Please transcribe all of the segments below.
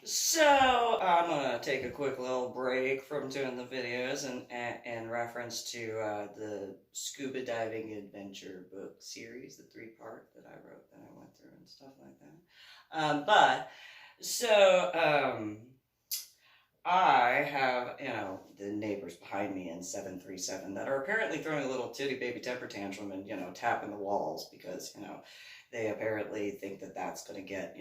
So I'm gonna take a quick little break from doing the videos and reference to the scuba diving adventure book series, the 3-part that I wrote that I went through and stuff like that. But so I have, the neighbors behind me in 737 that are apparently throwing a little titty baby temper tantrum and, tapping the walls because, they apparently think that that's going to get,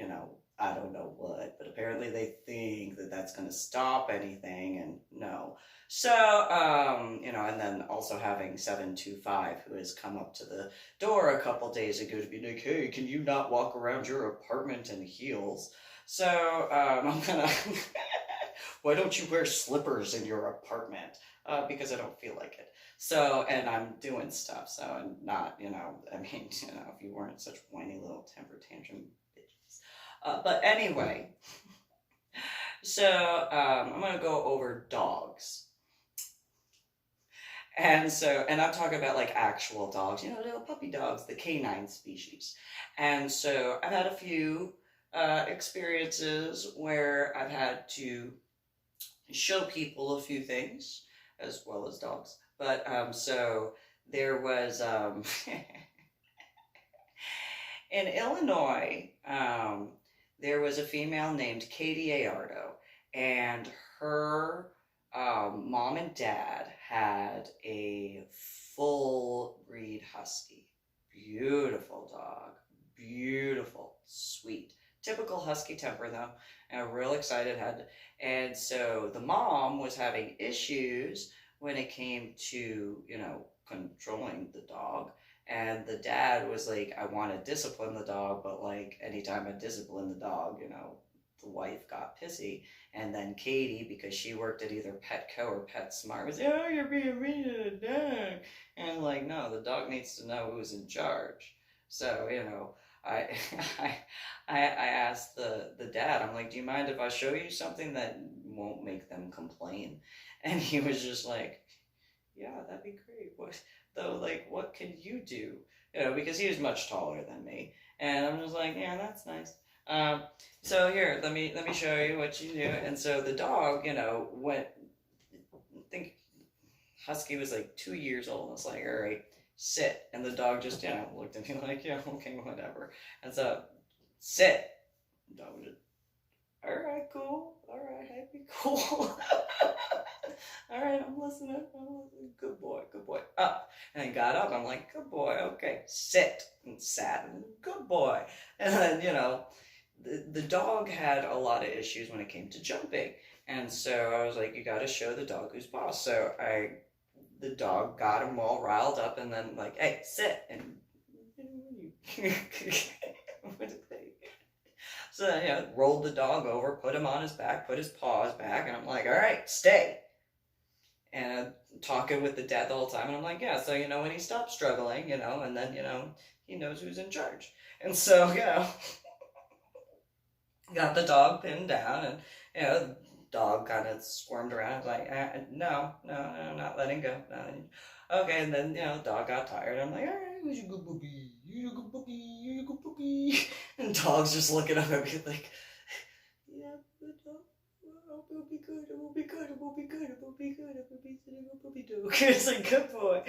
I don't know what, but apparently they think that that's going to stop anything, and no. So, and then also having 725 who has come up to the door a couple days ago to be like, hey, can you not walk around your apartment in heels? So, I'm gonna why don't you wear slippers in your apartment? Because I don't feel like it. So, and I'm doing stuff, so, and not, I mean, if you weren't such whiny little temper tantrum bitches. But anyway, so I'm going to go over dogs. And so, and I'm talking about like actual dogs, little puppy dogs, the canine species. And so I've had a few experiences where I've had to show people a few things as well as dogs. But so there was in Illinois, there was a female named Katie Aardo, and her mom and dad had a full breed husky. Beautiful dog, beautiful, sweet. Typical husky temper though, and real excited and so the mom was having issues when it came to, controlling the dog. And the dad was like, I want to discipline the dog, but like anytime I discipline the dog, the wife got pissy. And then Katie, because she worked at either Petco or PetSmart, was like, oh, you're being mean to the dog. And like, no, the dog needs to know who's in charge. So, I, I asked the dad, I'm like, do you mind if I show you something that won't make them complain? And he was just like, yeah, that'd be great. What though? Like, what can you do? Because he was much taller than me, and I'm just like, yeah, that's nice. So here, let me show you what you do. And so the dog, went. I think Husky was like 2 years old. And I was like, all right, sit. And the dog just, looked at me like, yeah, okay, whatever. And so, sit. The dog was just, all right, cool. All right, happy, cool. All right, I'm listening. Good boy, good boy. Up. And I got up. I'm like, good boy. Okay, sit. And sat. And good boy. And then, the dog had a lot of issues when it came to jumping. And so I was like, you got to show the dog who's boss. So the dog got him all riled up and then like, hey, sit. And so, rolled the dog over, put him on his back, put his paws back, and I'm like, all right, stay. And I'm talking with the dad the whole time, and I'm like, yeah, so, when he stops struggling, and then, he knows who's in charge. And so, got the dog pinned down, and, the dog kind of squirmed around. I was like, no, not letting go. Okay, and then, the dog got tired. I'm like, all right, who's your good puppy? You're a good puppy, you're a good puppy. And dog's just looking up at me like, yeah, good dog. It will be good, it will be good, it will be good, it will be good, it will be sitting a puppy dog. It's like, good boy,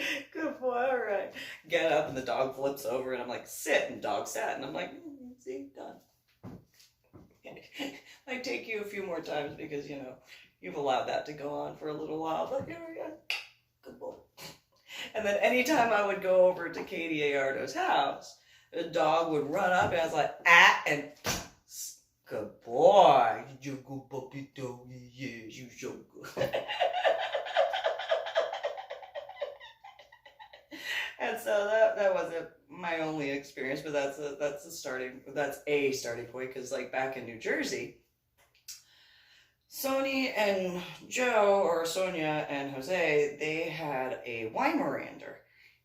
all right. Get up, and the dog flips over, and I'm like, sit, and dog sat, and I'm like, see, done. Might take you a few more times because, you've allowed that to go on for a little while, but yeah, good boy. And then anytime I would go over to Katie Aardo's house, the dog would run up, and I was like, and good boy. You're good puppy dog. Yes, you so good. And so that wasn't my only experience, but that's a starting point, because like back in New Jersey, Sonia and Joe, or Sonia and Jose, they had a Weimaraner.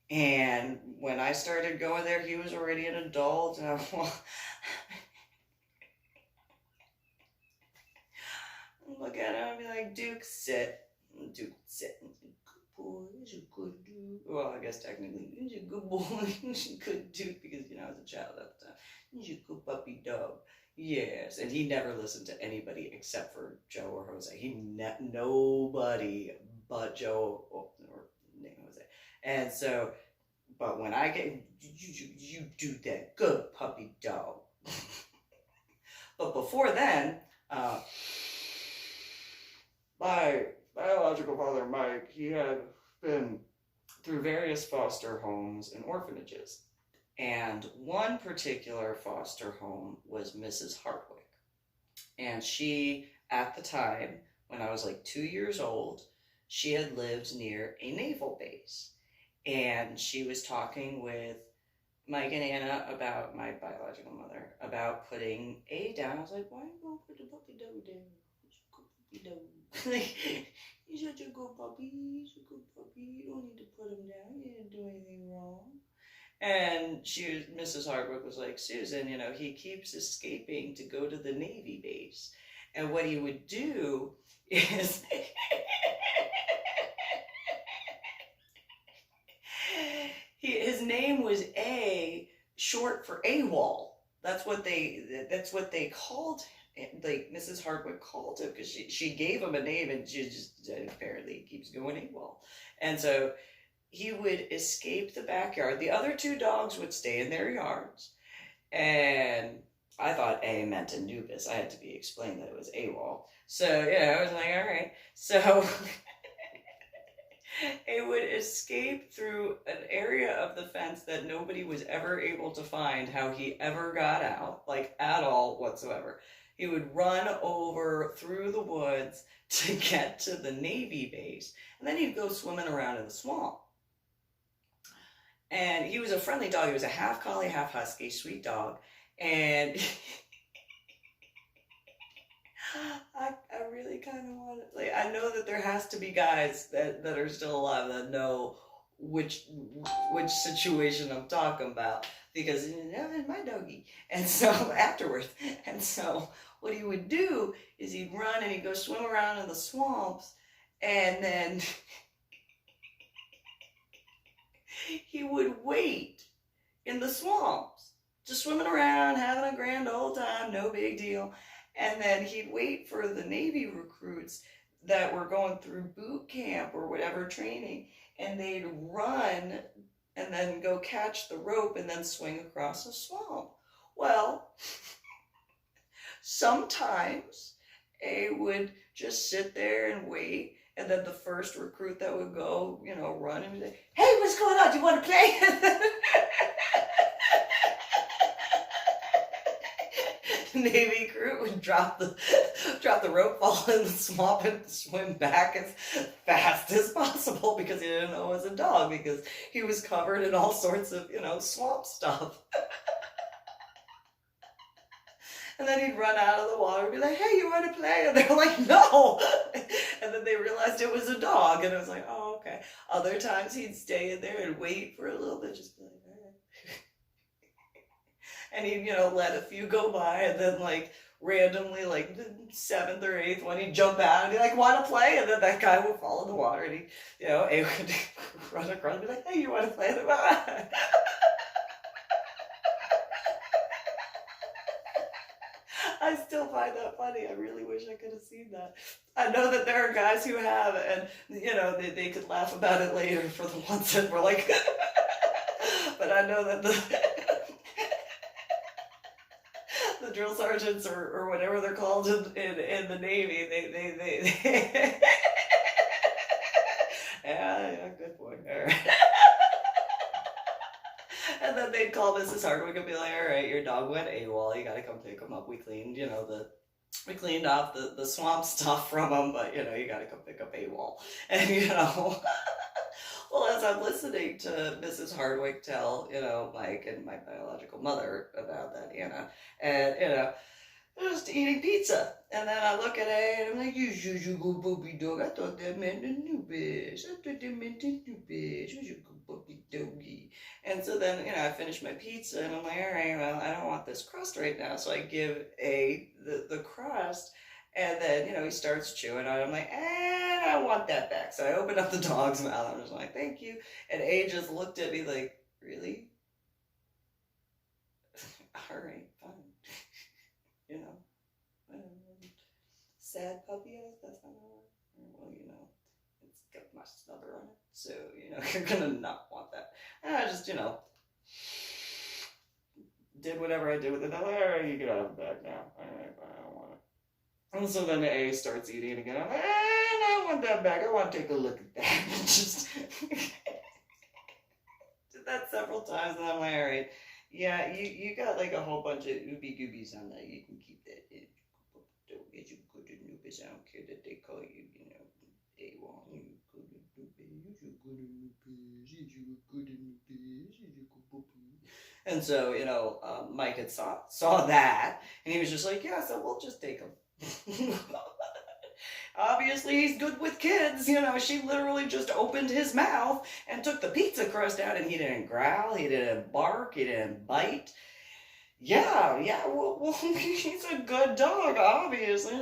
And when I started going there, he was already an adult. And look at him and be like, Duke, sit. Duke, sit. Good boy, he's a good dude. Well, I guess technically, he's a good boy. He's a good dude because, I was a child at the time. He's a good puppy dog. Yes, and he never listened to anybody except for Joe or Jose. Nobody but Joe or Jose. And so, but when I get you do that good puppy dog. But before then, my biological father, Mike, he had been through various foster homes and orphanages. And one particular foster home was Mrs. Hardwick. And she, at the time, when I was like 2 years old, she had lived near a naval base. And she was talking with Mike and Anna about my biological mother, about putting A down. I was like, why are you going to put the puppy dog down? He's a good puppy dog. He's such a good puppy. He's a good puppy. You don't need to put him down. He didn't do anything wrong. And Mrs. Hardwick was like, Susan, he keeps escaping to go to the Navy base. And what he would do is his name was A, short for AWOL. That's what they called him. Like Mrs. Hardwick called him because she gave him a name, and she just apparently keeps going AWOL. And so he would escape the backyard. The other two dogs would stay in their yards. And I thought A meant Anubis. I had to be explained that it was AWOL. So, I was like, all right. So it would escape through an area of the fence that nobody was ever able to find how he ever got out, like at all whatsoever. He would run over through the woods to get to the Navy base, and then he'd go swimming around in the swamp. And he was a friendly dog. He was a half collie, half husky, sweet dog. And I really kind of want to, like, I know that there has to be guys that are still alive that know which situation I'm talking about, because it's my doggy. And so afterwards, and so what he would do is he'd run and he'd go swim around in the swamps, and then he would wait in the swamps, just swimming around, having a grand old time, no big deal. And then he'd wait for the Navy recruits that were going through boot camp or whatever training, and they'd run and then go catch the rope and then swing across the swamp. Well, sometimes A would just sit there and wait, and then the first recruit that would go, run and say, hey, what's going on? Do you want to play? Navy crew would drop the rope, fall in the swamp, and swim back as fast as possible, because he didn't know it was a dog, because he was covered in all sorts of, swamp stuff. And then he'd run out of the water and be like, hey, you want to play? And they're like, no. And then they realized it was a dog, and it was like, oh, okay. Other times he'd stay in there and wait for a little bit, just be like, all right. And he'd, let a few go by, and then, like, randomly, like, the 7th or 8th one, he'd jump out and be like, want to play? And then that guy would fall in the water, and he, would run across and be like, hey, you want to play? I still find that funny. I really wish I could have seen that. I know that there are guys who have, and, they could laugh about it later for the ones that were like, but I know that the drill sergeants or whatever they're called in the Navy, they yeah, good point. All right. And then they'd call Mrs. Hardwick and be like, all right, your dog went AWOL. You got to come pick him up. We cleaned, we cleaned off the swamp stuff from him, but, you got to come pick up AWOL. And, well, as I'm listening to Mrs. Hardwick tell, Mike and my biological mother about that, Anna, and, just eating pizza. And then I look at A and I'm like, you good puppy dog. I thought that meant Anubis. You good puppy doggy. And so then, I finish my pizza and I'm like, all right, well, I don't want this crust right now. So I give A the crust, and then, he starts chewing on it. I'm like, I want that back. So I open up the dog's mouth. I'm just like, thank you. And A just looked at me like, really? All right, fine. You know, sad puppy eyes, that's not gonna work. Well, it's got my snubber on it, so, you're gonna not want that. And I just, did whatever I did with it. I'm like, all right, you can have it back now. All right, I don't want it. And so then A starts eating again. I'm like, I don't want that back. I want to take a look at that. Just did that several times, and I'm like, all right, yeah, you got like a whole bunch of ooby goobies on that. You can keep that. Don't get you good noobs. I don't care that they call you, they want you good noobs. You good noobs. You good noobs. You good. And so, Mike had saw that, and he was just like, yeah, so we'll just take him. Obviously, he's good with kids. She literally just opened his mouth and took the pizza crust out, and he didn't growl, he didn't bark, he didn't bite. Yeah, well, he's a good dog, obviously.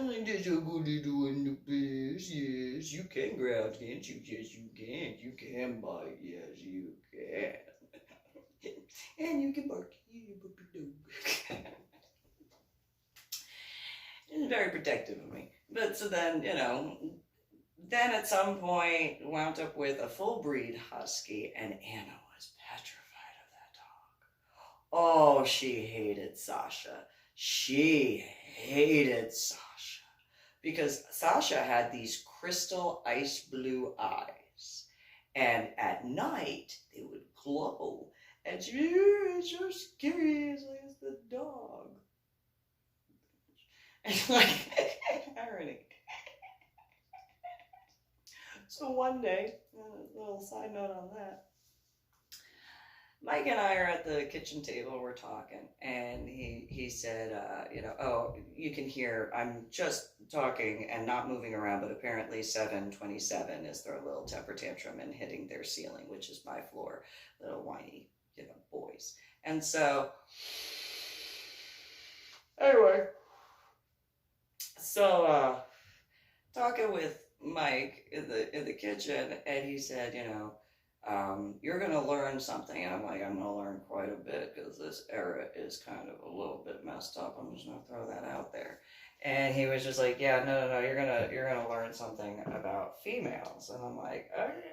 Yes, you can growl, can't you? Yes, you can. You can bite. Yes, you can. And you can bark. He's very protective of me. But so then, then at some point wound up with a full breed husky, and Anna was petrified of that dog. Oh, she hated Sasha. She hated Sasha. Because Sasha had these crystal ice blue eyes. And at night, they would glow. And she, it's so scary. It's like, it's the dog. And like, irony. So one day, a little side note on that, Mike and I are at the kitchen table, we're talking, and he said, oh, you can hear, I'm just talking and not moving around, but apparently 727 is their little temper tantrum and hitting their ceiling, which is my floor, little whiny, boys. And so, anyway, so talking with Mike in the kitchen, and he said, you're gonna learn something. And I'm like, I'm gonna learn quite a bit because this era is kind of a little bit messed up. I'm just gonna throw that out there. And he was just like, yeah, no, you're gonna learn something about females. And I'm like, all right,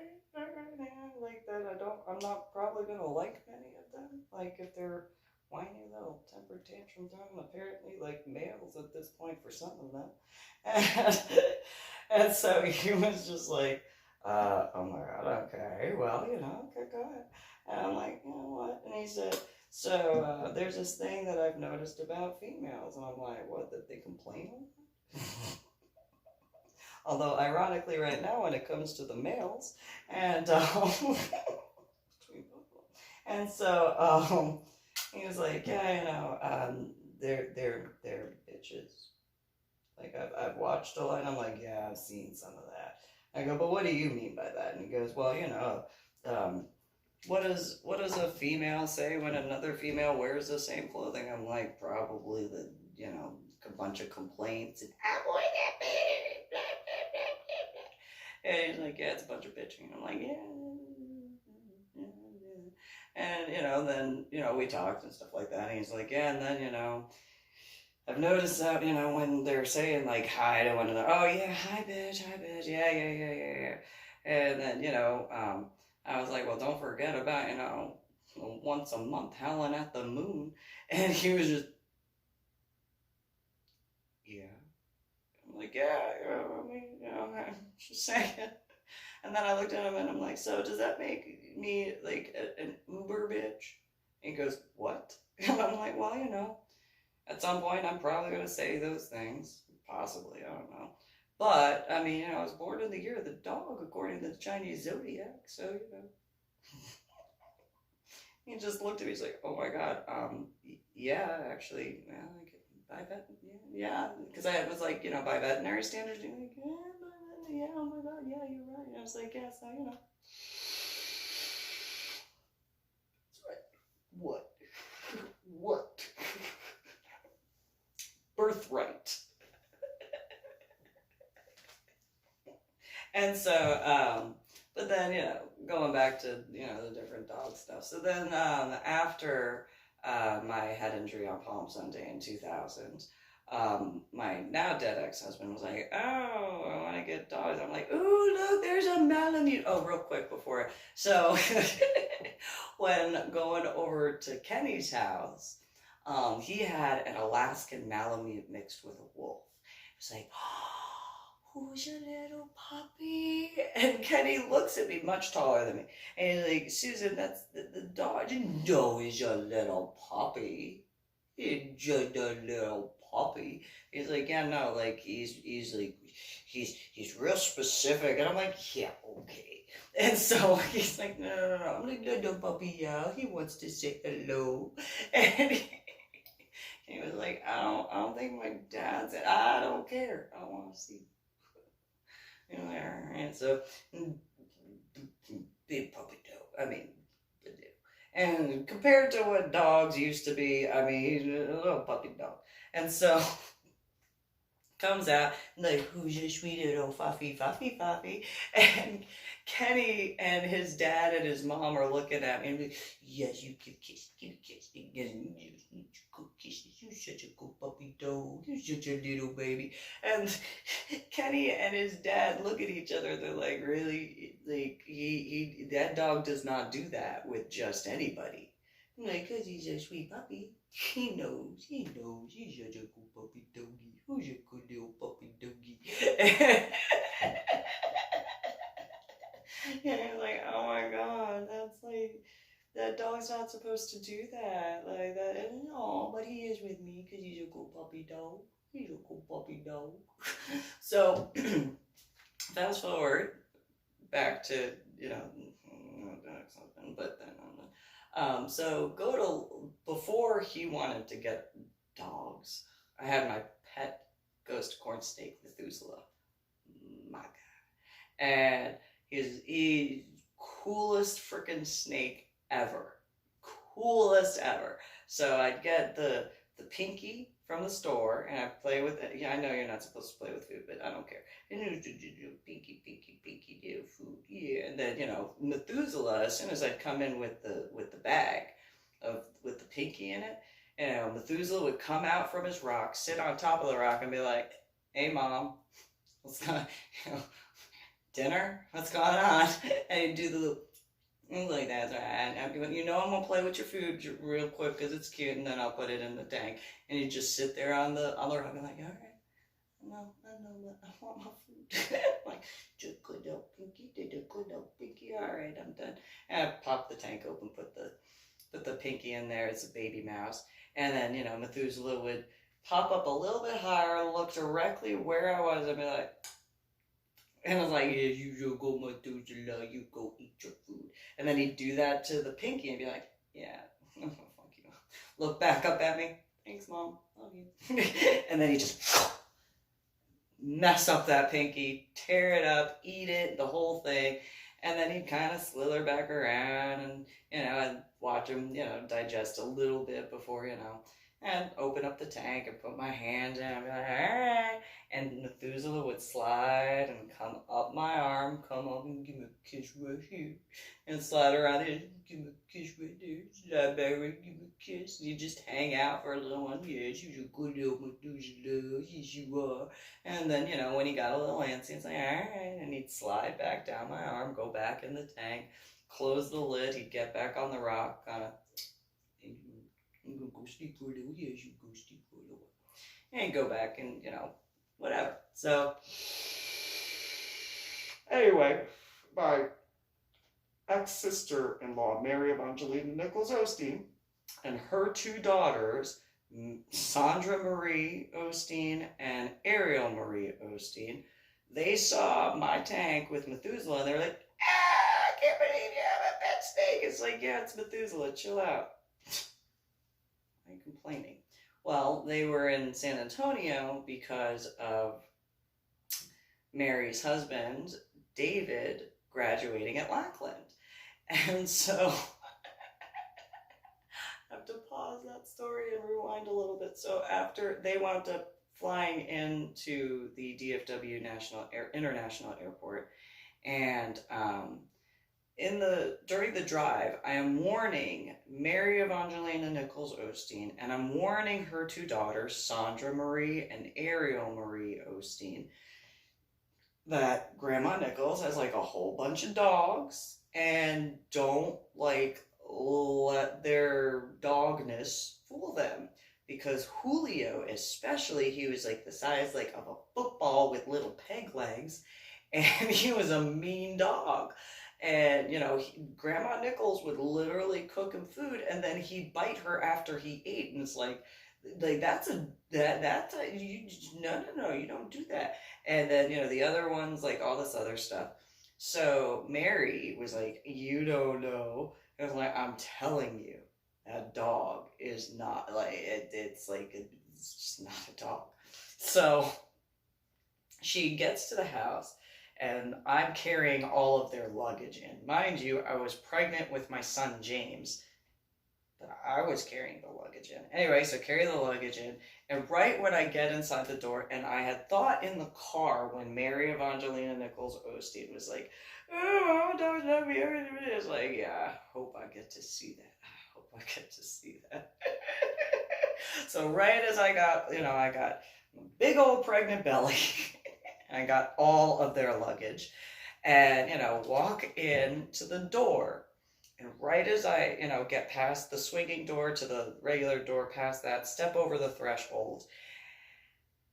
like that. I'm not probably gonna like many of them. Like if they're whiny little temper tantrums on, apparently like males at this point for some of them. And so he was just like, oh my God, okay, well, okay, go ahead. And I'm like, you know what? And he said, so there's this thing that I've noticed about females. And I'm like, what, that they complain a lot? Although, ironically, right now, when it comes to the males, and and so he was like, yeah, they're bitches. Like I've watched a lot, and I'm like, yeah, I've seen some of that. I go, but what do you mean by that? And he goes, well, what does a female say when another female wears the same clothing? I'm like, probably a bunch of complaints and boy, that bitch, blah, blah, blah, blah, blah. And he's like, yeah, it's a bunch of bitching. I'm like, yeah. And then we talked and stuff like that. And he's like, yeah, and then I've noticed that, when they're saying like hi to one another, oh yeah, hi bitch, yeah. And then, I was like, well, don't forget about, once a month howling at the moon. And he was just, yeah. I'm like, yeah, I mean, I'm just saying. And then I looked at him and I'm like, so does that make me like an Uber bitch? And he goes, what? And I'm like, well, at some point, I'm probably going to say those things. Possibly, I don't know. But, I mean, I was born in the year of the dog, according to the Chinese zodiac. So, He just looked at me, he's like, oh my God, yeah, actually, by vet, yeah. Because I was like, by veterinary standards, you're like, yeah, oh my God, yeah, you're right. And I was like, yeah, so, That's right. What? What? Birthright. And so, but then, going back to, the different dog stuff. So then after my head injury on Palm Sunday in 2000, my now dead ex-husband was like, "Oh, I want to get dogs." I'm like, "Ooh, look, there's a Malamute." Oh, real quick before, so when going over to Kenny's house, he had an Alaskan Malamute mixed with a wolf. It's like, "Oh, who's your little puppy?" And Kenny looks at me, much taller than me, and he's like, "Susan, that's the dog." "No, he's your little puppy. He's just a little puppy." He's like, "Yeah, no, like he's like he's real specific." And I'm like, "Yeah, okay." And so he's like, "No, no, no, no." I'm like, "Little puppy, yeah, he wants to say hello." And he was like, I don't think my dad said, I don't care. I want to see." You know, all right. So, big puppy dog. I mean, and compared to what dogs used to be, I mean, he's a little puppy dog. And so comes out like, "Who's your sweet little Fuffy, Fuffy, Fuffy?" And Kenny and his dad and his mom are looking at me and like, "Yes, you can kiss, give a kiss, you good kisses. You're such a good puppy dog. You're such a little baby." And Kenny and his dad look at each other. They're like, "Really? Like he that dog does not do that with just anybody." I'm like, "'Cause he's a sweet puppy. He knows, he's such a good puppy doggy. Who's a good little puppy doggy?" And I'm like, "Oh my God, that's like, that dog's not supposed to do that. Like that, and no, but he is with me because he's a good puppy dog. He's a good puppy dog." So, fast forward back to, something, but then so go to, before he wanted to get dogs, I had my pet ghost corn snake Methuselah. My God. And he's coolest freaking snake ever. Coolest ever. So I'd get the pinky from the store and I'd play with it. Yeah, I know you're not supposed to play with food, but I don't care. And it was pinky, pinky, pinky, little food. Yeah. And then, Methuselah, as soon as I'd come in with the bag with the pinky in it, Methuselah would come out from his rock, sit on top of the rock and be like, "Hey mom, what's going dinner? What's going on?" And he'd do the little like that. And I'd be like, "I'm gonna play with your food real quick because it's cute, and then I'll put it in the tank." And he'd just sit there on the rock and like, "All right, no, I know, but I want my food." Like, "Just good little pinky, did a good little pinky. All right, I'm done." And I popped the tank open, put the pinky in there. It's a baby mouse, and then Methuselah would pop up a little bit higher, look directly where I was, and be like. And I was like, "Yeah, you go, Methuselah, you go eat your food." And then he'd do that to the pinky and be like, "Yeah, fuck you." Look back up at me. "Thanks, mom. Love you." And then he just mess up that pinky, tear it up, eat it, the whole thing. And then he'd kind of slither back around and, I'd watch him, digest a little bit before, and open up the tank and put my hand in and be like, "All right." And Methuselah would slide and come up my arm, come up and give me a kiss right here. And slide around here, give me a kiss right there. Slide back right, give me a kiss. And you just hang out for a little one. "Yes, you're a good little Methuselah. Yes, you are." And then, when he got a little antsy, it's like, "All right." And he'd slide back down my arm, go back in the tank, close the lid. He'd get back on the rock, kind of, "I'm going to go sleep for a little." "Yes, you go sleep for a little." And go back and, whatever. So, anyway, my ex-sister-in-law, Mary Evangelina Nichols Osteen, and her two daughters, Sandra Marie Osteen and Ariel Marie Osteen, they saw my tank with Methuselah and they were like, "Ah, I can't believe you have a pet snake." It's like, "Yeah, it's Methuselah, chill out." Why are you complaining? Well, they were in San Antonio because of Mary's husband, David, graduating at Lackland. And so I have to pause that story and rewind a little bit. So after they wound up flying into the DFW International Airport, and during the drive, I am warning Mary Evangelina Nichols Osteen, and I'm warning her two daughters, Sandra Marie and Ariel Marie Osteen, that Grandma Nichols has like a whole bunch of dogs, and don't like let their dogness fool them. Because Julio, especially, he was like the size like of a football with little peg legs, and he was a mean dog. And Grandma Nichols would literally cook him food, and then he'd bite her after he ate, and it's like that's a you no, you don't do that. And then the other ones, like all this other stuff. So Mary was like, you don't know. I was like, I'm telling you, that dog is not like it's just not a dog. So she gets to the house, and I'm carrying all of their luggage in. Mind you, I was pregnant with my son James, but I was carrying the luggage in. Anyway, so carry the luggage in, and right when I get inside the door, and I had thought in the car when Mary Evangelina Nichols Osteen was like, oh, don't love me, everything is like, yeah, I hope I get to see that. I hope I get to see that. So right as I got a big old pregnant belly, and I got all of their luggage, and walk in to the door. And right as I, get past the swinging door to the regular door, past that, step over the threshold,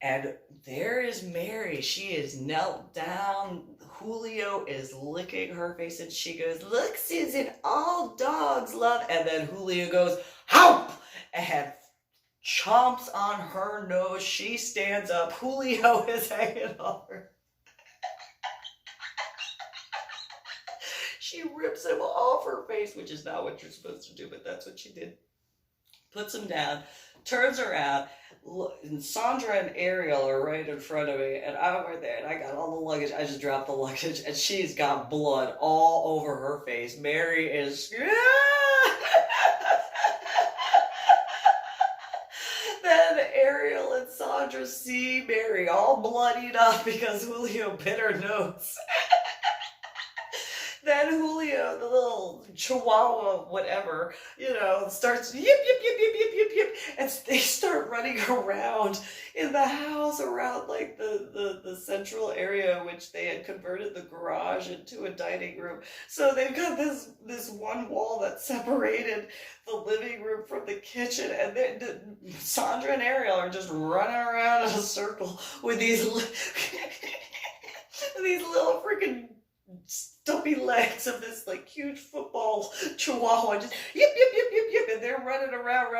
and there is Mary. She is knelt down. Julio is licking her face, and she goes, look, Susan, all dogs love. And then Julio goes, help! And chomps on her nose. She stands up. Julio is hanging on her. She rips him off her face, which is not what you're supposed to do, but that's what she did. Puts him down, turns around, and Sandra and Ariel are right in front of me, and I'm right there, and I got all the luggage. I just dropped the luggage, and she's got blood all over her face. Mary is... Then Ariel and Sandra see Mary all bloodied up because Julio bit her nose. Then Julio, the little chihuahua, whatever, starts yip, yip, yip, yip, yip, yip, yip. And they start running around in the house, around like the central area, which they had converted the garage into a dining room. So they've got this one wall that separated the living room from the kitchen. And then Sandra and Ariel are just running around in a circle with these little freaking stumpy legs of this like huge football chihuahua, just yip, yip, yip, yip, yip, and they're running around,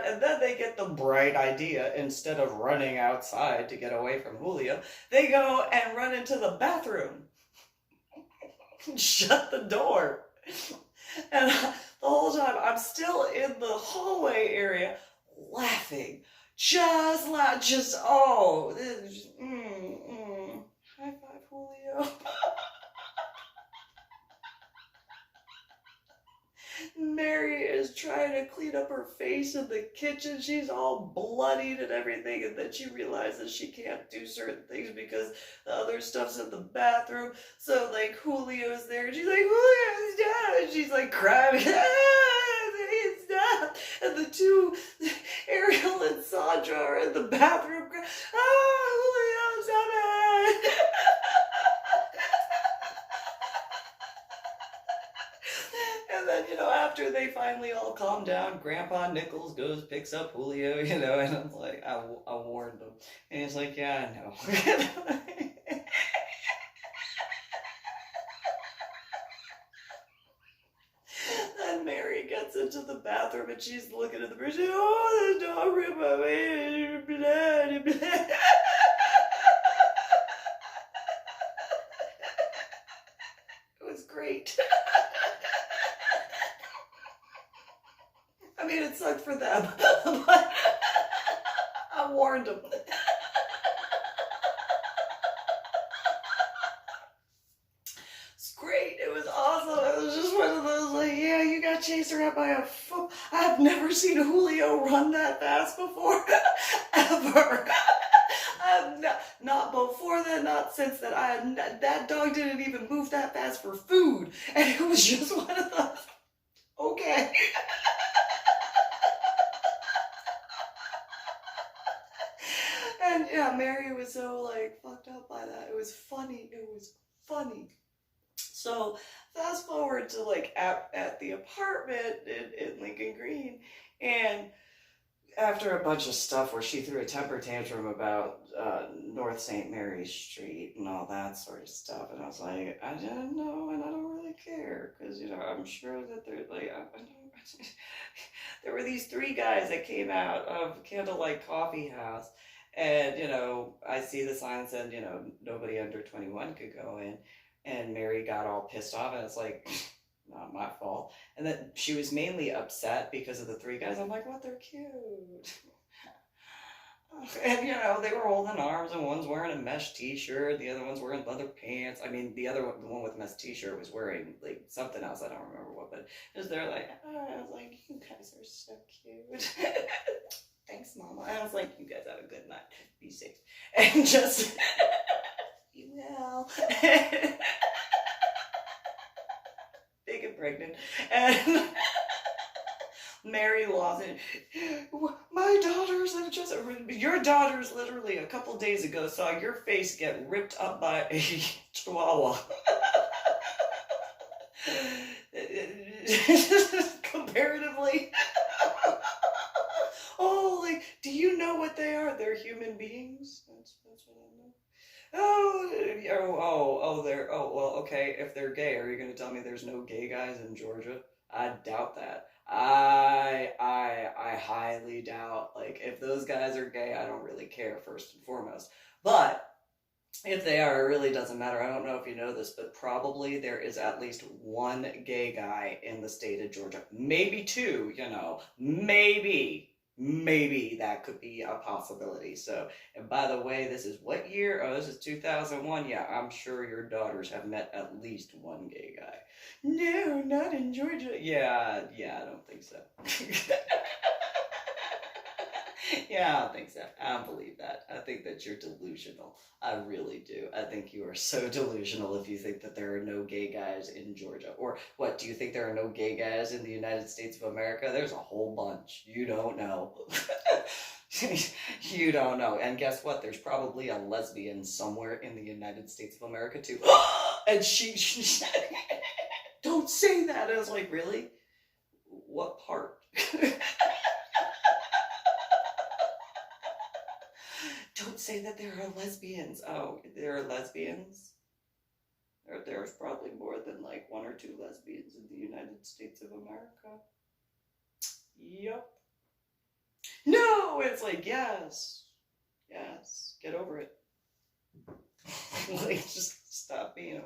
and then they get the bright idea, instead of running outside to get away from Julio, they go and run into the bathroom, shut the door, and the whole time I'm still in the hallway area, laughing, high five, Julio. Mary is trying to clean up her face in the kitchen. She's all bloodied and everything, and then she realizes she can't do certain things because the other stuff's in the bathroom. So like Julio's there, and she's like, Julio's down, and she's like crying, he's down. And the two, Ariel and Sandra, are in the bathroom crying, Julio's down. And then, after they finally all calm down, Grandpa Nichols goes, picks up Julio, and I'm like, I warned him. And he's like, yeah, I know. Then Mary gets into the bathroom, and she's looking at the bridge, oh, the dog ripped my way, blood. It was great. I mean, it sucked for them, but I warned them. It's great. It was awesome. It was just one of those, like, yeah, you got chased around by a foot. I've never seen Julio run that fast before, ever. Not before that the nonsense that that dog didn't even move that fast for food. And it was just one of those, okay. And yeah, Mary was so like fucked up by that. It was funny. It was funny. So fast forward to like at the apartment in Lincoln Green, and after a bunch of stuff where she threw a temper tantrum about North St. Mary's Street and all that sort of stuff, and I was like, I didn't know, and I don't really care, because I'm sure that they're like, there were these three guys that came out of Candlelight Coffee House, and I see the sign that said, nobody under 21 could go in, and Mary got all pissed off, and it's like, not my fault. And then she was mainly upset because of the three guys. I'm like, what? They're cute. And they were holding arms, and one's wearing a mesh t-shirt, the other one's wearing leather pants. I mean, the one with the mesh t-shirt was wearing like something else. I don't remember what, but they're like, I was like, you guys are so cute. Thanks, Mama. I was like, you guys have a good night. Be safe. And just, you will. Big and pregnant. And Mary Lawson, my daughters have just, your daughters literally a couple days ago saw your face get ripped up by a chihuahua. Comparatively. Oh, like, do you know what they are? They're human beings. That's what I know. Well, okay, if they're gay, are you going to tell me there's no gay guys in Georgia? I doubt that. I highly doubt, like, if those guys are gay, I don't really care, first and foremost. But if they are, it really doesn't matter. I don't know if you know this, but probably there is at least one gay guy in the state of Georgia. Maybe two, maybe that could be a possibility. So, and by the way, this is what year? Oh, this is 2001. Yeah, I'm sure your daughters have met at least one gay guy. No, not in Georgia. Yeah, I don't think so. Yeah, I don't think so. I don't believe that. I think that you're delusional. I really do. I think you are so delusional if you think that there are no gay guys in Georgia. Or what, do you think there are no gay guys in the United States of America? There's a whole bunch. You don't know. You don't know. And guess what? There's probably a lesbian somewhere in the United States of America too. And she don't say that. I was like, really? What part? Don't say that there are lesbians. Oh, there are lesbians? There's probably more than like one or two lesbians in the United States of America. Yep. No, it's like, yes, get over it. Like, just stop being.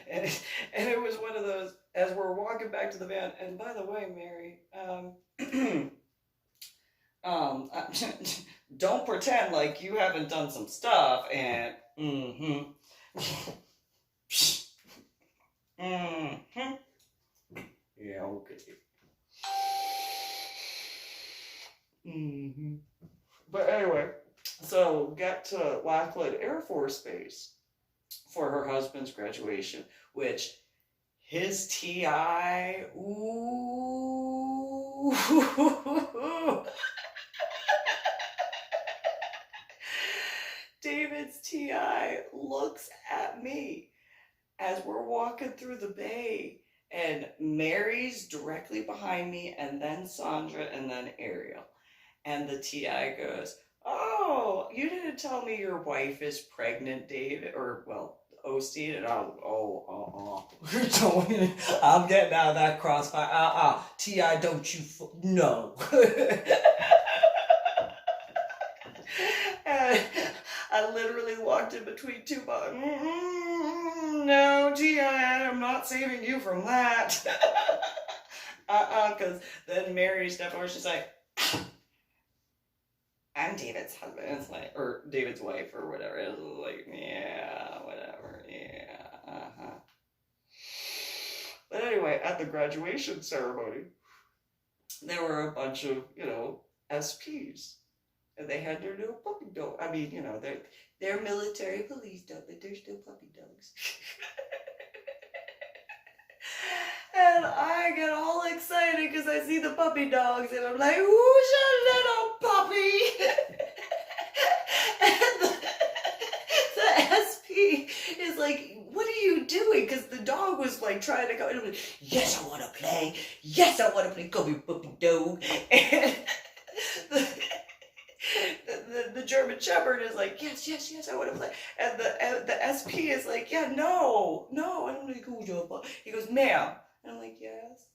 And it was one of those, as we're walking back to the van, and by the way, Mary, don't pretend like you haven't done some stuff, and yeah, okay. But anyway, so got to Lackland Air Force Base for her husband's graduation, which his TI, ooh. David's TI looks at me as we're walking through the bay, and Mary's directly behind me, and then Sandra, and then Ariel. And the TI goes, oh, you didn't tell me your wife is pregnant, David, or, well, Osteen, and I'm getting out of that crossfire. TI, don't you, no. And I literally walked in between two buttons. No, TI, I'm not saving you from that. Because then Mary stepped over, she's like, I'm David's husband. It's like, or David's wife, or whatever. It was like, yeah, whatever, yeah, But anyway, at the graduation ceremony, there were a bunch of, SPs. And they had their little puppy dog. I mean, you know, they're military police dog, but they're still puppy dogs. And I get all excited because I see the puppy dogs, and I'm like, who's your little puppy? And the SP is like, what are you doing? Because the dog was like trying to go, and I'm like, yes, I want to play. Yes, I want to play. Come here, puppy dog. And the German Shepherd is like, yes, yes, yes, I want to play. And the SP is like, yeah, no. And I'm like, who's your puppy? He goes, ma'am. And I'm like, yes.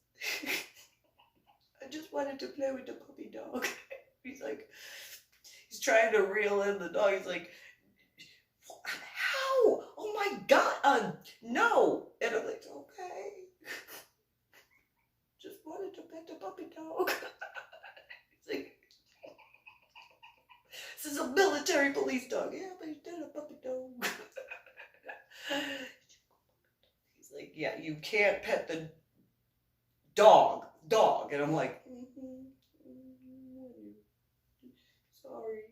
I just wanted to play with the puppy dog. He's like, he's trying to reel in the dog. He's like, how? Oh my God, no. And I'm like, okay. Just wanted to pet the puppy dog. He's like, this is a military police dog. Yeah, but he's still a puppy dog. He's like, yeah, you can't pet the dog. And I'm like, sorry.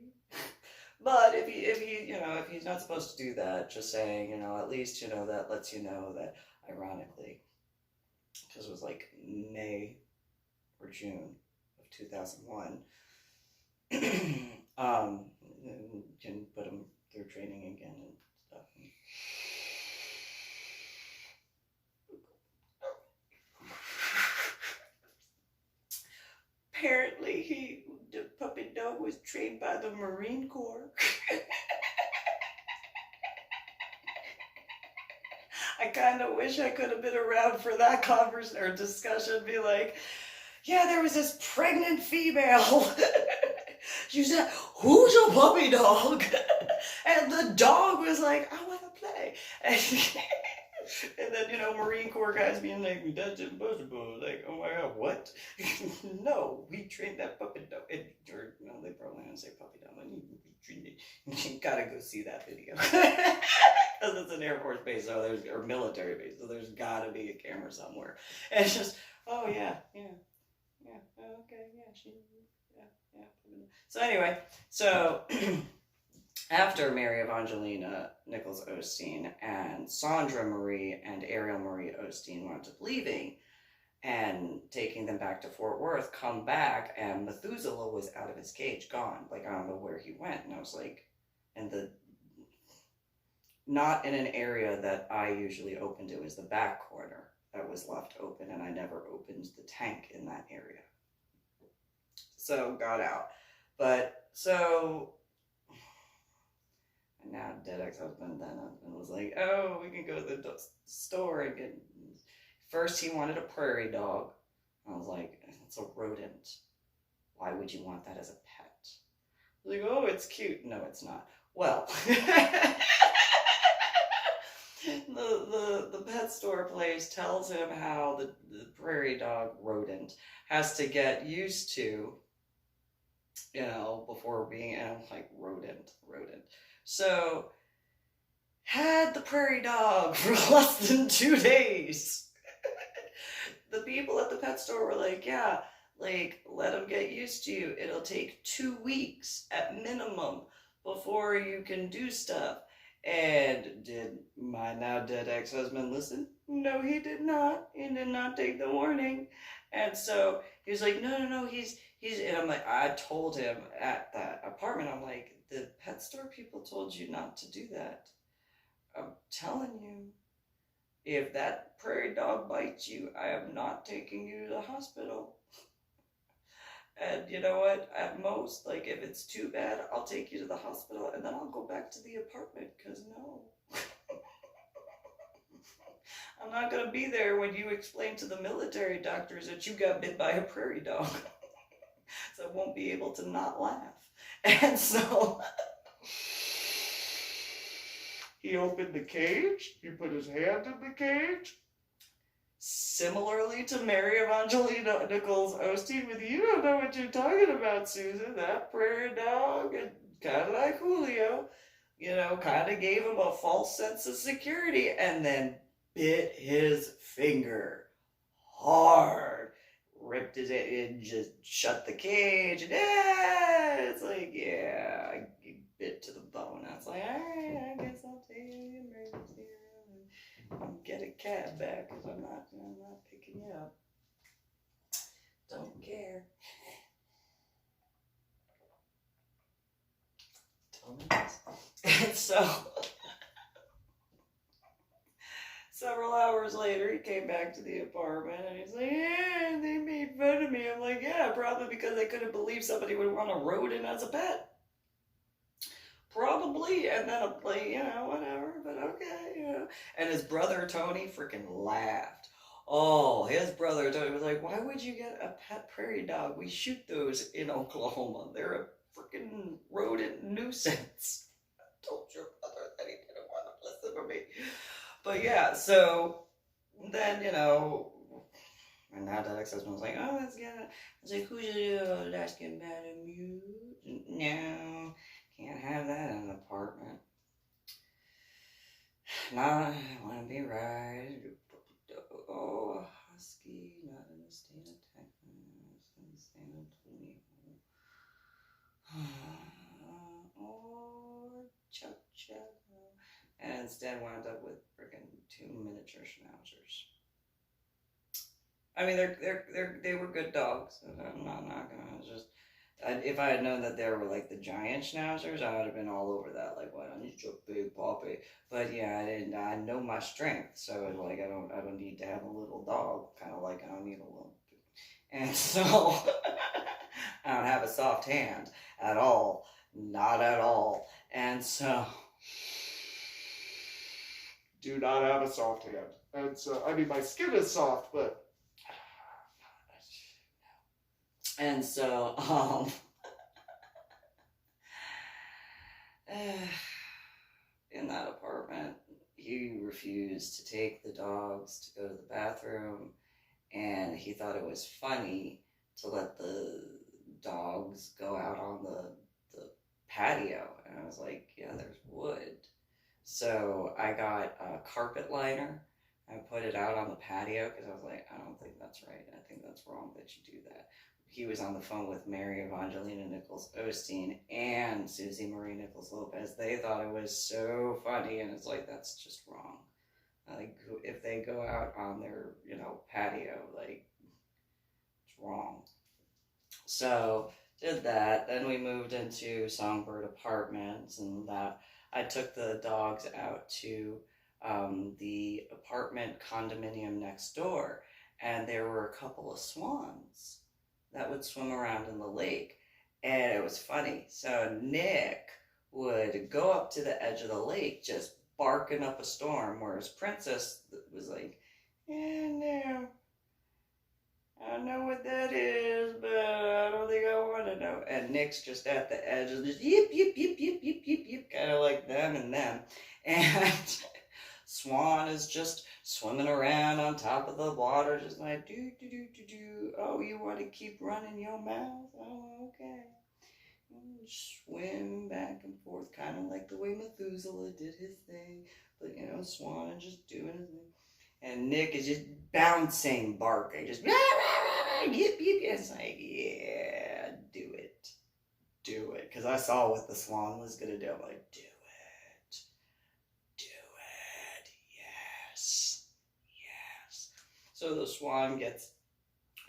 But if he, you know, if he's not supposed to do that, just saying, you know, at least, you know, that lets you know that, ironically, because it was like May or June of 2001, can put him through training again and stuff. Apparently, the puppy dog was trained by the Marine Corps. I kind of wish I could have been around for that conversation or discussion. Be like, yeah, there was this pregnant female. She said, who's your puppy dog? And the dog was like, I want to play. And then, you know, Marine Corps guys being like, that's impossible. Like, oh my God, what? No, we trained that puppy dog. Or, no, they probably don't say puppy dog. You gotta go see that video. Because it's an Air Force base, so there's, or military base, so there's gotta be a camera somewhere. And it's just, oh yeah, okay, yeah. So anyway, so after Mary Evangelina Nichols Osteen and Sandra Marie and Ariel Marie Osteen wound up leaving and taking them back to Fort Worth, come back, and Methuselah was out of his cage, gone. Like, I don't know where he went. And I was like, not in an area that I usually opened. It was the back corner that was left open, and I never opened the tank in that area. So, got out. But, so, and now dead ex-husband then was like, oh, we can go to the store and get, first he wanted a prairie dog. I was like, it's a rodent. Why would you want that as a pet? Like, oh, it's cute. No, it's not. Well, the pet store place tells him how the prairie dog rodent has to get used to, you know, before being, and I'm like, rodent. So, had the prairie dog for less than 2 days. The people at the pet store were like, yeah, like, let him get used to you. It'll take 2 weeks at minimum before you can do stuff. And did my now dead ex-husband listen? No, he did not. He did not take the warning. And so he was like, no, he's, and I'm like, I told him at that apartment, I'm like, the pet store people told you not to do that. I'm telling you, if that prairie dog bites you, I am not taking you to the hospital. And you know what? At most, like, if it's too bad, I'll take you to the hospital and then I'll go back to the apartment, because no. I'm not going to be there when you explain to the military doctors that you got bit by a prairie dog. So I won't be able to not laugh. And so he opened the cage. He put his hand in the cage. Similarly to Mary Evangelina Nichols Osteen, with you don't know what you're talking about, Susan. That prairie dog, kind of like Julio, you know, kind of gave him a false sense of security and then bit his finger hard, ripped it in, just shut the cage, and it's like, yeah, I bit to the bone. I was like, all right, I guess I'll take the emergency room and get a cab back because I'm not picking you up. Don't care. Tell me this. And so, several hours later, he came back to the apartment and he's like, yeah, they made fun of me. I'm like, yeah, probably because they couldn't believe somebody would want a rodent as a pet. Probably. And then I'm like, whatever, but okay, And his brother, Tony, freaking laughed. Oh, his brother, Tony, was like, why would you get a pet prairie dog? We shoot those in Oklahoma. They're a freaking rodent nuisance. I told your brother that he didn't want to listen to me. But yeah, so then, my now that ex-husband was like, oh, let's get it. I was like, who's your Alaskan Malamute? No, can't have that in an apartment. No, I want to be right. Oh, husky, not in the state of Texas, in the San Antonio. Oh, chuck. And instead wound up with freaking 2 miniature schnauzers. I mean, they were good dogs. I'm not gonna just. If I had known that they were like the giant schnauzers, I would have been all over that. Like, why don't you just big puppy? But yeah, I didn't. I know my strength, so like I don't need to have a little dog. Kind of like I don't need a little. And so I don't have a soft hand at all, not at all. And so. Do not have a soft hand. And so, I mean, my skin is soft, but. And so, in that apartment, he refused to take the dogs to go to the bathroom, and he thought it was funny to let the dogs go out on the patio. And I was like, yeah, there's wood. So I got a carpet liner. I put it out on the patio because I was like, I don't think that's right. I think that's wrong that you do that. He was on the phone with Mary Evangelina Nichols Osteen and Susie Marie Nichols Lopez. They thought it was so funny, and it's like, that's just wrong. Like, if they go out on their, patio, like, it's wrong. So, did that. Then we moved into Songbird Apartments, and that I took the dogs out to the apartment condominium next door, and there were a couple of swans that would swim around in the lake, and it was funny. So Nick would go up to the edge of the lake just barking up a storm, whereas Princess was like, yeah, no, I don't know what that is, but I don't think I want to know. And Nick's just at the edge of just yip, yip, yip, yip, yip, yip, yip, kind of like them and them. And Swan is just swimming around on top of the water, just like, do. Oh, you want to keep running your mouth? Oh, okay. Swim back and forth, kind of like the way Methuselah did his thing. But, Swan is just doing his thing. And Nick is just bouncing, barking, just yip, yip. It's like, yeah, do it. Because I saw what the swan was going to do. I'm like, do it. Yes. So the swan gets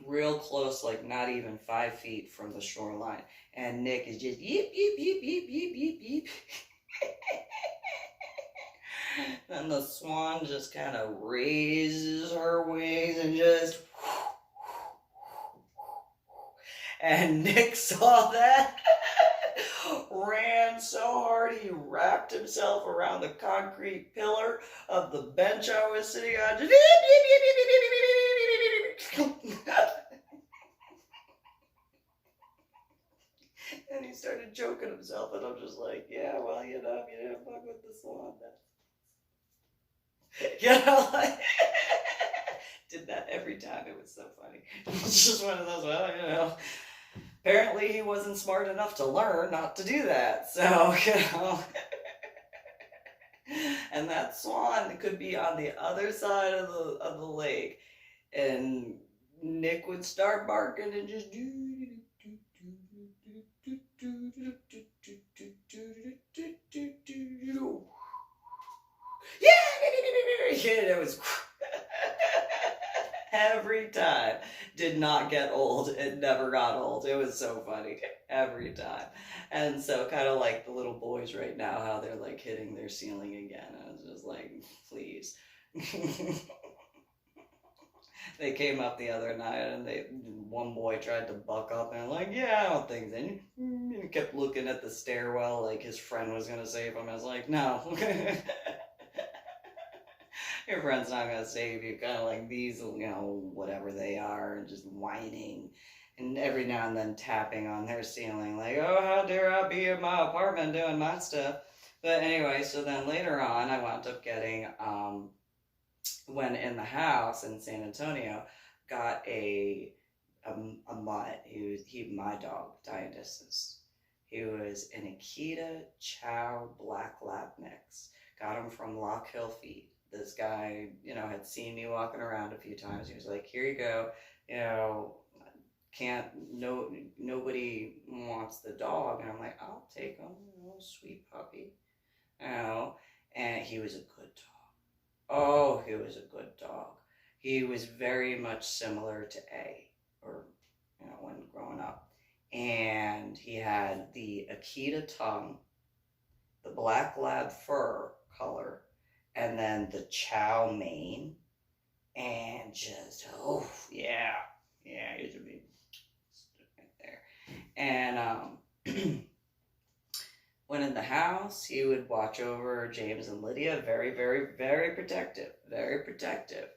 real close, like not even 5 feet from the shoreline. And Nick is just yip, yip, yip, yip, yip, yip, yip. Then the swan just kind of raises her wings and just. And Nick saw that, ran so hard he wrapped himself around the concrete pillar of the bench I was sitting on. Just. And he started choking himself, and I'm just like, yeah, well, you didn't fuck with the swan. Like, did that every time. It was so funny. It's just one of those, well, apparently he wasn't smart enough to learn not to do that. So, and that swan could be on the other side of the lake, and Nick would start barking and just yeah, it was every time. Did not get old. It never got old. It was so funny every time. And so kind of like the little boys right now, how they're like hitting their ceiling again. I was just like, please. They came up the other night and one boy tried to buck up and I'm like, yeah, I don't think so. And he kept looking at the stairwell like his friend was gonna save him. I was like, no. Your friend's not gonna save you. Kind of like these, whatever they are, and just whining, and every now and then tapping on their ceiling, like, oh, how dare I be in my apartment doing my stuff. But anyway, so then later on, I wound up getting, when in the house in San Antonio, got a mutt. My dog, Dionysus. He was an Akita Chow Black Lab mix. Got him from Lock Hill Feed. This guy, had seen me walking around a few times. He was like, here you go. Nobody wants the dog. And I'm like, I'll take him. Sweet puppy. And he was a good dog. Oh, he was a good dog. He was very much similar to A, or, when growing up. And he had the Akita tongue, the black lab fur color, and then the chow mane, and just, oh, yeah, he's a big right there. And when in the house, he would watch over James and Lydia, very, very, very protective, very protective.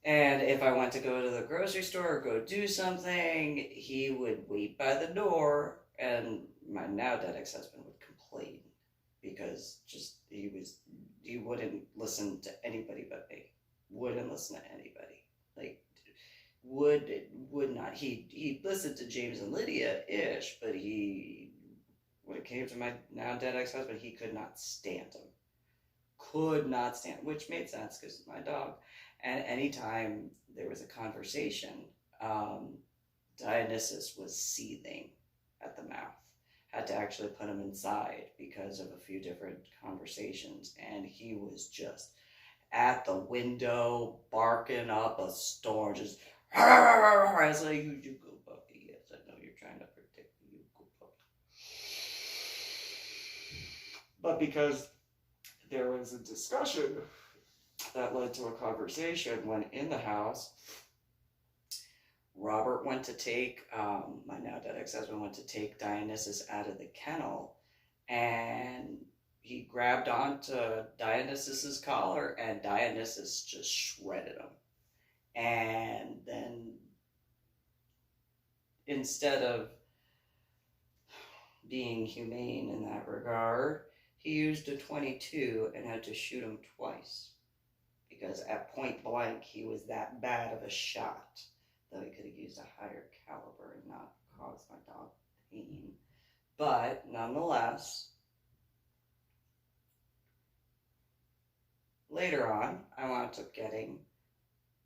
And if I went to go to the grocery store or go do something, he would wait by the door, and my now dead ex-husband would complain because he wouldn't listen to anybody but me. Wouldn't listen to anybody. Like, would not. He listened to James and Lydia-ish, but when it came to my now dead ex-husband, he could not stand him. Could not stand, which made sense because my dog. And anytime there was a conversation, Dionysus was seething at the mouth. Had to actually put him inside because of a few different conversations. And he was just at the window, barking up a storm, just, I was like, you go puppy. Yes, I know you're trying to protect me. You go puppy. But because there was a discussion that led to a conversation when in the house, Robert went to take, my now dead ex-husband went to take Dionysus out of the kennel, and he grabbed onto Dionysus's collar, and Dionysus just shredded him. And then instead of being humane in that regard, he used a .22 and had to shoot him twice. Because at point blank, he was that bad of a shot, though he could have used a higher caliber and not caused my dog pain. But nonetheless, later on, I wound up getting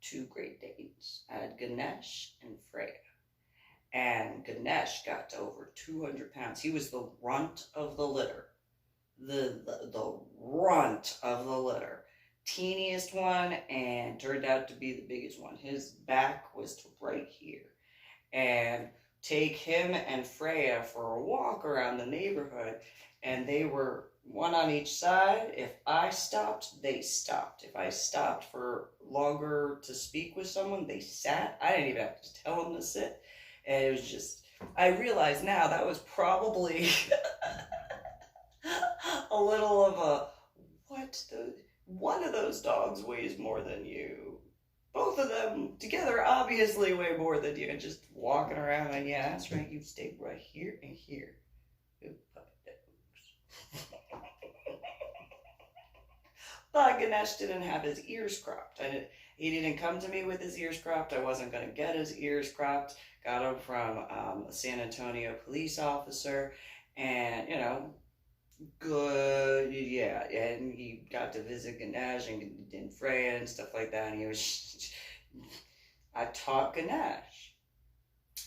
2 Great Danes. I had Ganesh and Freya. And Ganesh got to over 200 pounds. He was the runt of the litter. The runt of the litter. Teeniest one, and turned out to be the biggest one. His back was to right here. And take him and Freya for a walk around the neighborhood, and they were one on each side. If I stopped, they stopped. If I stopped for longer to speak with someone, they sat. I didn't even have to tell them to sit. And it was just, I realize now that was probably a little of a, one of those dogs weighs more than you. Both of them together obviously weigh more than you. And just walking around, and yeah, that's right, you stay right here and here. Good puppy dogs. But Ganesh didn't have his ears cropped. He didn't come to me with his ears cropped. I wasn't going to get his ears cropped. Got him from a San Antonio police officer. And, good, yeah, and he got to visit Ganesh and Freya and stuff like that, and he was, I taught Ganesh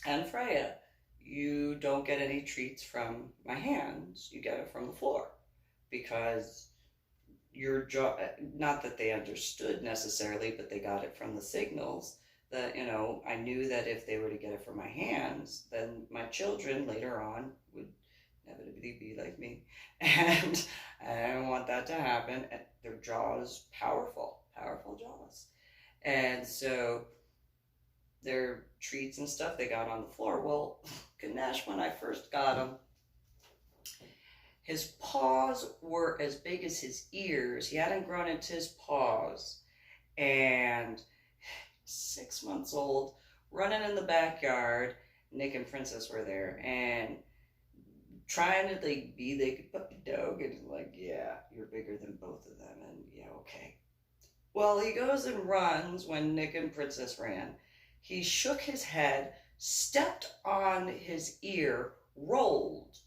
and Freya, you don't get any treats from my hands, you get it from the floor. Because your jaw, not that they understood necessarily, but they got it from the signals that, I knew that if they were to get it from my hands, then my children later on would inevitably be like me. And I don't want that to happen. And their jaws, powerful, powerful jaws. And so their treats and stuff they got on the floor. Well, Ganesh, when I first got him, his paws were as big as his ears. He hadn't grown into his paws. And 6 months old, running in the backyard, Nick and Princess were there, and trying to like be the puppy dog, and like, yeah, you're bigger than both of them, and yeah, okay. Well, he goes and runs when Nick and Princess ran. He shook his head, stepped on his ear, rolled.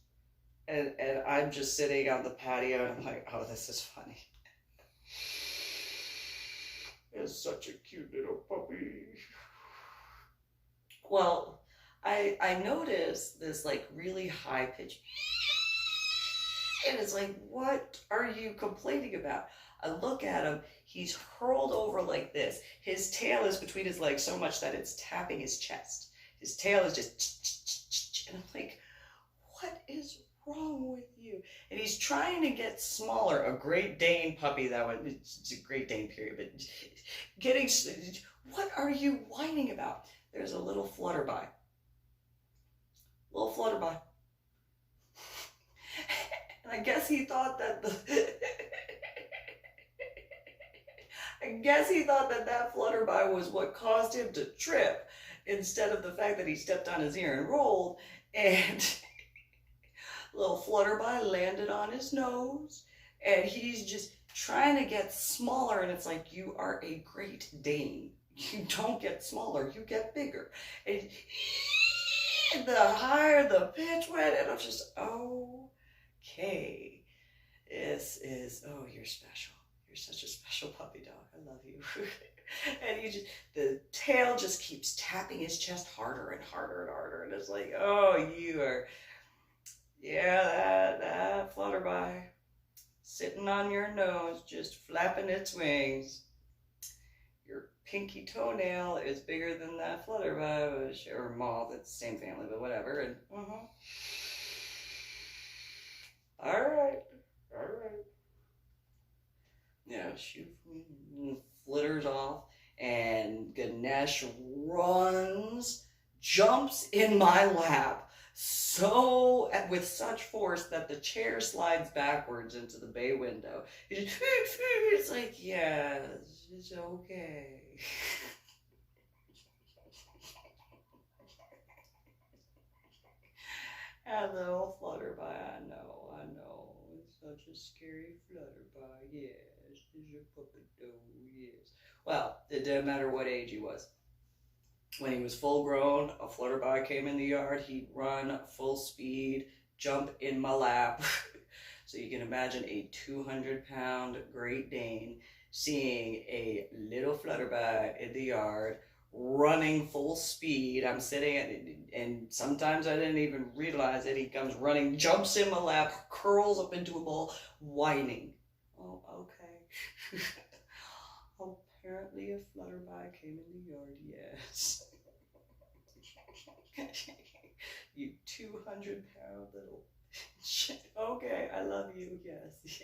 And I'm just sitting on the patio and I'm like, oh, this is funny. It's such a cute little puppy. Well, I noticed this like really high pitch. And it's like, what are you complaining about? I look at him, he's hurled over like this. His tail is between his legs so much that it's tapping his chest. His tail is just, and I'm like, what is wrong with you? And he's trying to get smaller. A Great Dane puppy, that one, it's a Great Dane period, but getting, what are you whining about? There's a little flutterby. Little flutterby. And I guess he thought that that flutterby was what caused him to trip, instead of the fact that he stepped on his ear and rolled, and little flutterby landed on his nose, and he's just trying to get smaller, and it's like, you are a Great Dane. You don't get smaller, you get bigger. And the higher the pitch went, and I'm just, okay. This is, oh, you're special. You're such a special puppy dog. I love you. And the tail just keeps tapping his chest harder and harder and harder. And it's like, oh, you are, yeah, that flutterby sitting on your nose, just flapping its wings. Your pinky toenail is bigger than that flutterby, or moth, it's the same family, but whatever. And, all right. Yeah, shoot, flitters off, and Ganesh runs, jumps in my lap, with such force that the chair slides backwards into the bay window. It's like, yeah, it's okay. And the little flutterby, I know. It's such a scary flutterby, yes. It's your puppet dog, yes. Well, it didn't matter what age he was. When he was full grown, a flutterby came in the yard, he'd run full speed, jump in my lap. So you can imagine a 200-pound Great Dane seeing a little flutterby in the yard, running full speed. I'm sitting and sometimes I didn't even realize it. He comes running, jumps in my lap, curls up into a ball, whining. Oh, okay. Apparently a flutterby came in the yard, yes. You 200-pound little shit. Okay, I love you, yes.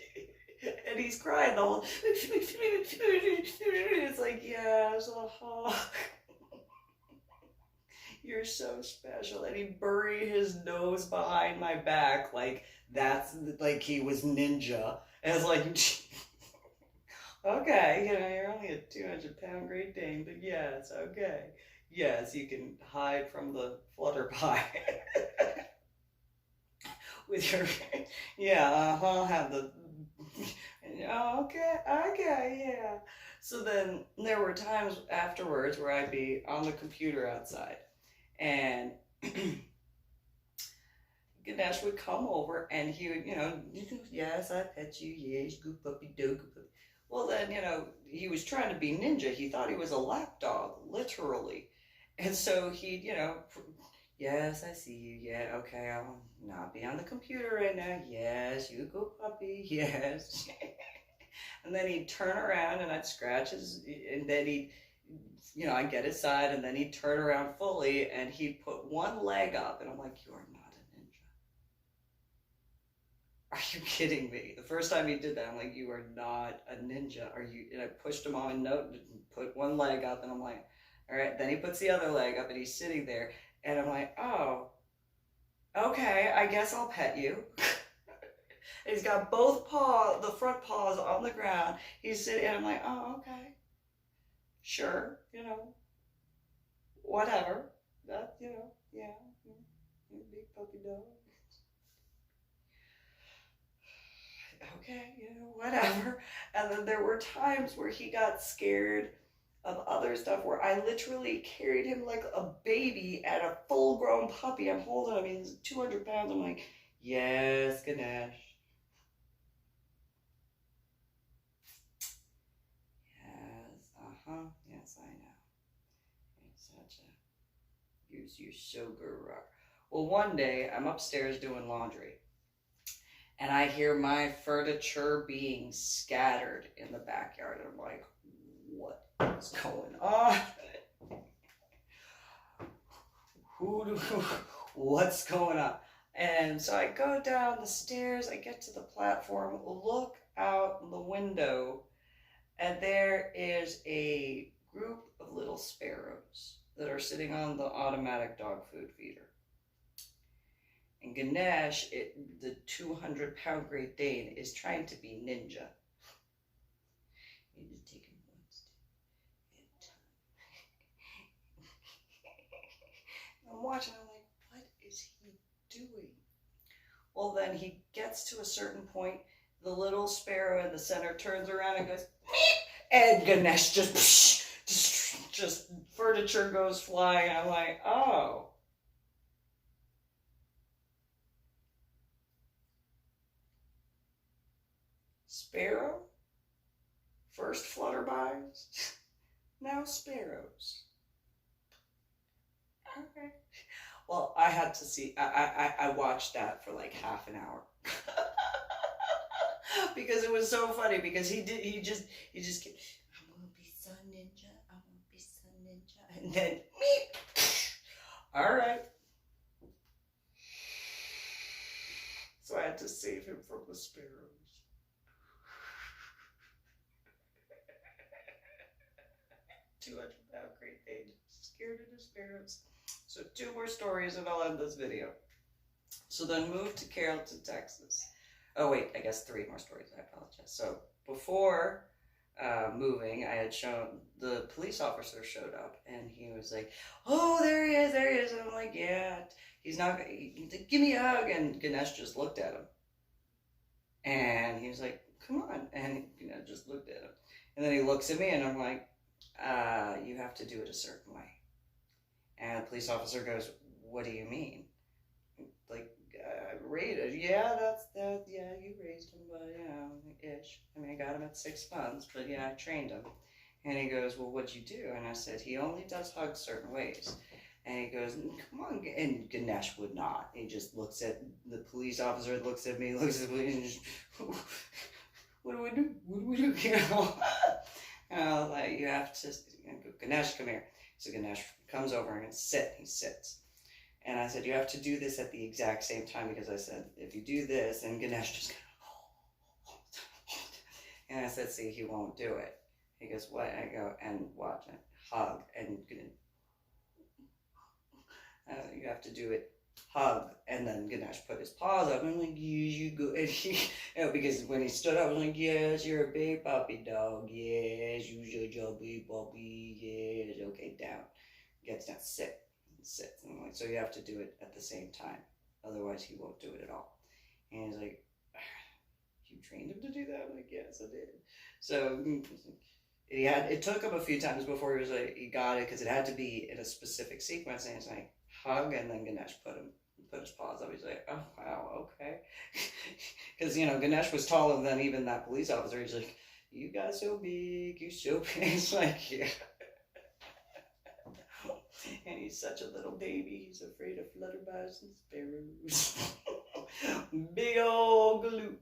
And he's crying the whole, it's like, yes, you're so special. And he'd bury his nose behind my back like that's like he was ninja. And it's like, okay, you're only a 200-pound Great Dane, but yes, okay. Yes, you can hide from the flutterby. With your, have the, okay, yeah. So then there were times afterwards where I'd be on the computer outside, and Ganesh would come over and he would, yes, I pet you, yes, good puppy, good puppy. Well then, he was trying to be ninja. He thought he was a lap dog, literally. And so he'd, yes, I see you. Yeah, okay, I'll not be on the computer right now. Yes, you go, puppy. Yes. And then he'd turn around and I'd scratch his, and then I'd get his side, and then he'd turn around fully and he'd put one leg up. And I'm like, you are not a ninja. Are you kidding me? The first time he did that, I'm like, you are not a ninja. Are you? And I pushed him on a note and put one leg up, and I'm like, all right. Then he puts the other leg up, and he's sitting there, and I'm like, oh, okay, I guess I'll pet you. And he's got both the front paws on the ground. He's sitting, and I'm like, oh, okay, sure, whatever. That, yeah, big puppy dog. Okay, whatever. And then there were times where he got scared of other stuff where I literally carried him like a baby and a full grown puppy. I'm holding him, he's 200 pounds. I'm like, yes, Ganesh. Yes, yes, I know. It's such a, you're so good. Well, one day I'm upstairs doing laundry, and I hear my furniture being scattered in the backyard. And I'm like, what is going on? What's going on? And so I go down the stairs, I get to the platform, look out the window, and there is a group of little sparrows that are sitting on the automatic dog food feeder. And Ganesh, the 200-pound Great Dane, is trying to be ninja. You need to take him one step at a time. I'm watching, I'm like, what is he doing? Well, then he gets to a certain point, the little sparrow in the center turns around and goes, meep! And Ganesh just furniture goes flying. I'm like, oh. Sparrow? First flutterbys, now sparrows. Okay. Well, I had to see, I watched that for like half an hour. Because it was so funny, because he just kept, I'm gonna be some ninja, I'm gonna be some ninja. And then, meep! All right. So I had to save him from the sparrows. 200-pound Great Dane, scared of the sparrows. So 2 more stories and I'll end this video. So then moved to Carrollton, Texas. Oh wait, I guess 3 more stories, I apologize. So before moving, I had shown, the police officer showed up and he was like, oh, there he is. And I'm like, yeah, he's like, give me a hug. And Ganesh just looked at him. And he was like, come on. And just looked at him. And then he looks at me and I'm like, you have to do it a certain way. And the police officer goes, what do you mean? Like, rated, yeah, yeah, you raised him, but, ish. I mean, I got him at 6 months, but yeah, I trained him. And he goes, well, what'd you do? And I said, he only does hugs certain ways. And he goes, come on, and Ganesh would not. He just looks at the police officer, looks at me, looks at me, and just, what do we do? What do we do? And I was like, you have to, Ganesh, come here. So Ganesh comes over and sit. He sits. And I said, you have to do this at the exact same time, because I said, if you do this, and Ganesh just and I said, see, he won't do it. He goes, what? I go, and watch it, hug, and you have to do it, hug, and then Ganesh put his paws up, and I'm like, yes, you go, and he, because when he stood up, I was like, yes, you're a big puppy dog, yes, you're a big puppy, yes, okay, down, gets down, sit, sits, and I'm like, so you have to do it at the same time, otherwise he won't do it at all. And he's like, you trained him to do that? I'm like, yes, I did. So it took him a few times before he was like, he got it, because it had to be in a specific sequence, and it's like, hug, and then Ganesh put his paws up. He's like, oh, wow, okay. Because, Ganesh was taller than even that police officer. He's like, you got so big, you're so big. It's like, yeah. And he's such a little baby. He's afraid of flutterbys and sparrows. Big old galoot.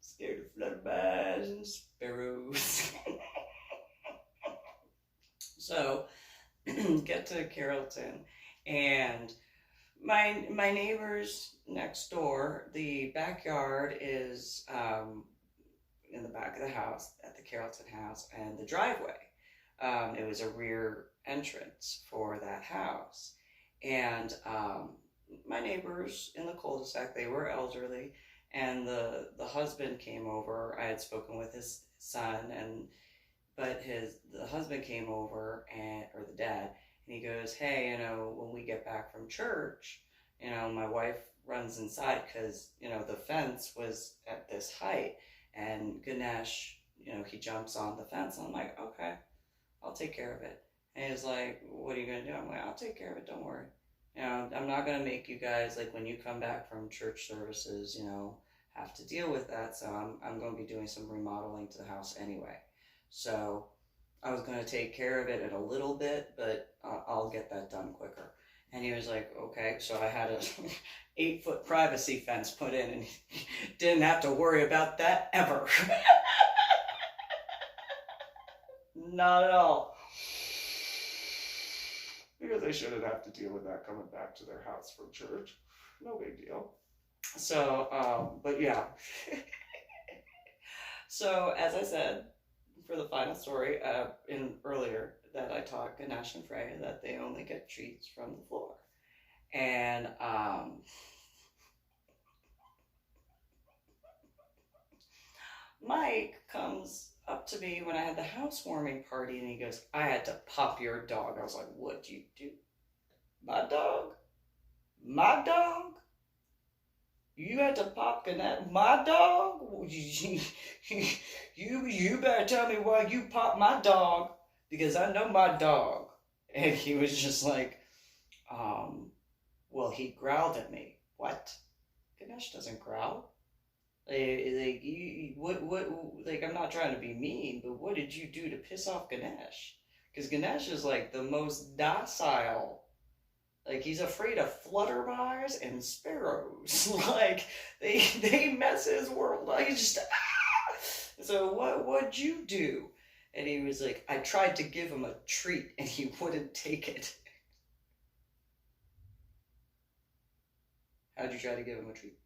Scared of flutterbys and sparrows. So, get to Carrollton, and my neighbors next door, the backyard is in the back of the house at the Carrollton house, and the driveway. It was a rear entrance for that house, and my neighbors in the cul-de-sac, they were elderly, and the husband came over. I had spoken with his son, but the husband came over, or the dad, and he goes, hey, when we get back from church, my wife runs inside because, the fence was at this height, and Ganesh, he jumps on the fence. And I'm like, okay, I'll take care of it. And he's like, what are you going to do? I'm like, I'll take care of it. Don't worry. I'm not going to make you guys, like, when you come back from church services, have to deal with that. So I'm going to be doing some remodeling to the house anyway. So I was going to take care of it in a little bit, but I'll get that done quicker. And he was like, okay. So I had a 8-foot privacy fence put in, and he didn't have to worry about that ever. Not at all. Because they shouldn't have to deal with that coming back to their house from church. No big deal. So, but yeah. So, as I said, for the final story, earlier, that I taught Ganesh and Freya that they only get treats from the floor. And Mike comes up to me when I had the housewarming party, and he goes, I had to pop your dog. I was like, what'd you do? My dog? My dog? You had to pop Ganesh? My dog? You better tell me why you popped my dog, because I know my dog. And he was just like, well, he growled at me. What? Ganesh doesn't growl. Like, I'm not trying to be mean, but what did you do to piss off Ganesh? Because Ganesh is like the most docile. Like, he's afraid of flutterbys and sparrows. Like, they mess his world up. He's just, So what'd you do? And he was like, I tried to give him a treat, and he wouldn't take it. How'd you try to give him a treat?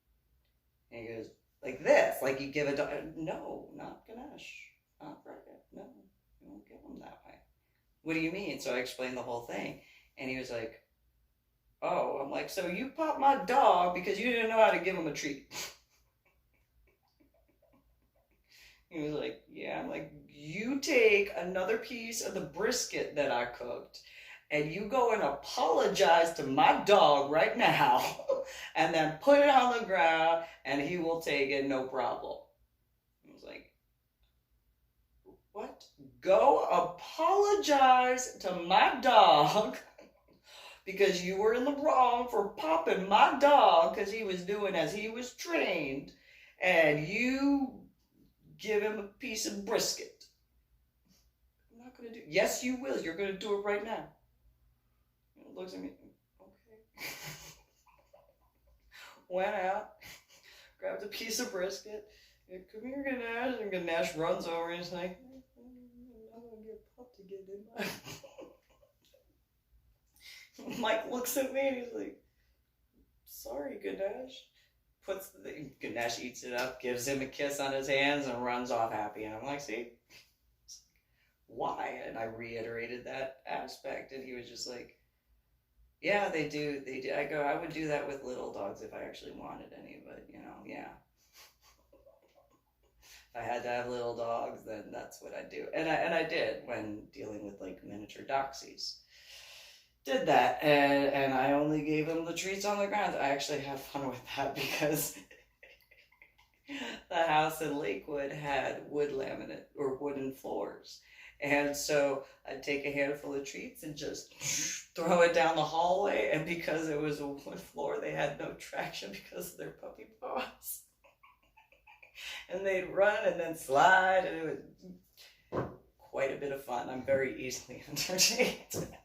And he goes, like this, like you give a dog. No, not Ganesh. Not Freya. No, you won't give him that way. What do you mean? So I explained the whole thing, and he was like, oh. I'm like, so you popped my dog because you didn't know how to give him a treat. He was like, yeah. I'm like, you take another piece of the brisket that I cooked, and you go and apologize to my dog right now, and then put it on the ground, and he will take it, no problem. I was like, what? Go apologize to my dog because you were in the wrong for popping my dog because he was doing as he was trained, and you give him a piece of brisket. I'm not going to do. Yes, you will. You're going to do it right now. He looks at me. Okay. Went out, grabbed a piece of brisket. Come here, Ganesh. And Ganesh runs over and he's like, I'm going to get popped again, didn't I? Mike looks at me and he's like, sorry, Ganesh. Ganesh eats it up, gives him a kiss on his hands, and runs off happy. And I'm like, see? Why? And I reiterated that aspect, and he was just like, yeah, they do. I go, I would do that with little dogs if I actually wanted any, but, yeah. If I had to have little dogs, then that's what I do. And I did when dealing with, like, miniature doxies. Did that, and I only gave him the treats on the ground. I actually had fun with that because the house in Lakewood had wood laminate or wooden floors. And so I'd take a handful of treats and just throw it down the hallway. And because it was a wood floor, they had no traction because of their puppy paws. And they'd run and then slide, and it was quite a bit of fun. I'm very easily entertained.